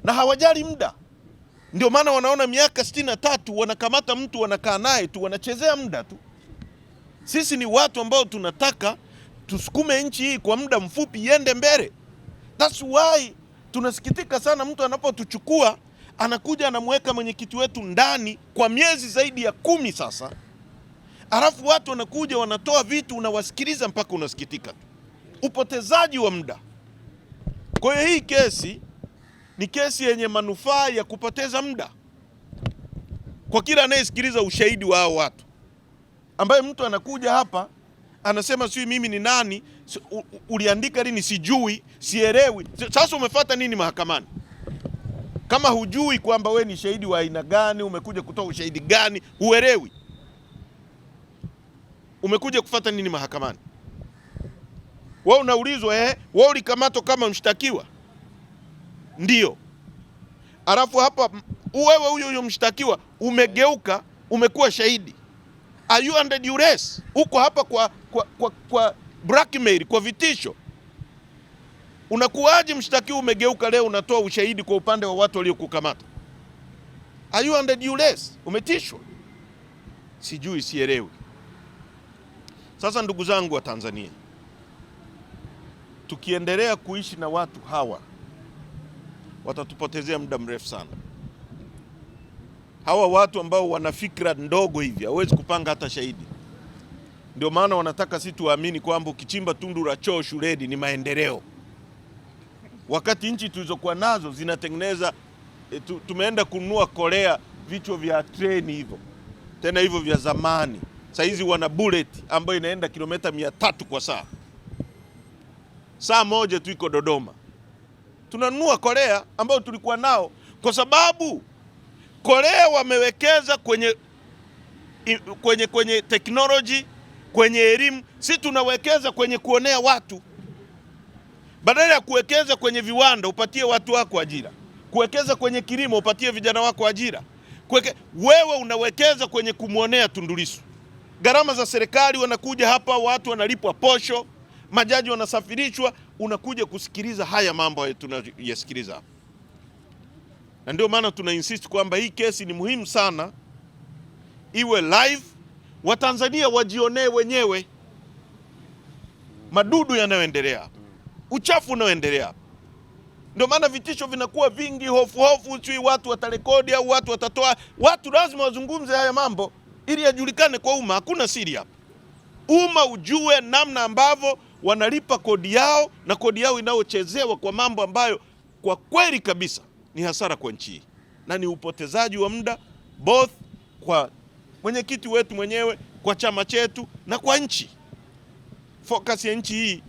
na hawajali muda. Ndio maana wanaona miaka 63 wanakamata mtu wanakaa naye tu, wanachezea muda tu. Sisi ni watu ambao tunataka tusukume nchi hii kwa muda mfupi iende mbele. That's why tunasikitika sana mtu anapotuchukua anakuja anamweka mwenyekiti wetu ndani kwa miezi zaidi ya 10 sasa. Alafu watu wanakuja wanatoa vitu, unawasikiliza mpaka unasikitika tu. Upotezaji wa muda. Kwa hiyo hii kesi ni kesi yenye manufaa ya kupoteza muda kwa kila anayesikiliza ushahidi wa hao watu, ambaye mtu anakuja hapa anasema sijui mimi ni nani, uliandika lini, sijui, sielewi. Sasa umefuata nini mahakamani kama hujui kwamba we ni shahidi wa aina gani, umekuja kutoa ushahidi gani, huelewi? Umekuja kufuata nini mahakamani? Wewe unaulizwa wewe ulikamatwa kama mshtakiwa? Ndio. Alafu hapa wewe huyo mshtakiwa umegeuka umekuwa shahidi. Are you under duress? Uko hapa kwa blackmail, kwa vitisho. Unakuwaje mshtakiwa umegeuka leo unatoa ushahidi kwa upande wa watu waliokukamata? Are you under duress? Umetishwa? Sijui, sielewi. Sasa ndugu zangu wa Tanzania, tukiendelea kuishi na watu hawa watatupotezea muda mrefu sana. Hawa watu ambao wana fikra ndogo hivi hawezi kupanga hata shahidi. Ndio maana wanataka sisi tuamini kwamba ukichimba tundu la choo shuleni ni maendeleo, wakati nchi tulizokuwa nazo zinatengeneza tumeenda kununua Korea vichwa vya treni hivyo, tena hivyo vya zamani. Sasa hizi wana bullet ambayo inaenda kilomita 300 kwa saa. Saa moja tu iko Dodoma. Tunanunua Korea ambao tulikuwa nao kwa sababu Korea wamewekeza kwenye technology, kwenye elimu. Sisi tunawekeza kwenye kuonea watu. Badala ya kuwekeza kwenye viwanda upatie watu wako ajira, kuwekeza kwenye kilimo upatie vijana wako ajira, wewe unawekeza kwenye kumuonea Tundu Lissu. Gharama za serikali, wanakuja hapa watu wanalipwa posho, majaji wanasafirishwa, unakuja kusikiliza haya mambo haya tunayasikiliza hapa. Na ndio maana tuna insist kwamba hii kesi ni muhimu sana iwe live, Watanzania wajionee wenyewe madudu yanayoendelea, uchafu unaoendelea. Ndio maana vitisho vinakuwa vingi, hofu, watu watarekodi au watu watatoa. Watu lazima wazungumze haya mambo ili yajulikane kwa umma. Hakuna siri hapa. Umma ujue namna ambavyo wanalipa kodi yao na kodi yao inayochezewa kwa mambo ambayo kwa kweli kabisa ni hasara kwa nchi hii na ni upotezaji wa muda, both kwa mwenyekiti wetu mwenyewe, kwa chama chetu na kwa nchi. Focus ya nchi hii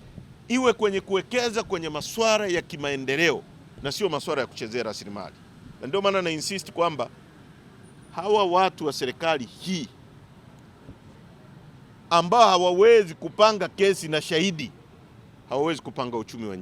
iwe kwenye kuwekeza kwenye masuala ya kimaendeleo na sio masuala ya kuchezea rasilimali. Na ndio maana na insist kwamba hawa watu wa serikali hii ambao hawawezi kupanga kesi na shahidi, hawawezi kupanga uchumi wa nchi.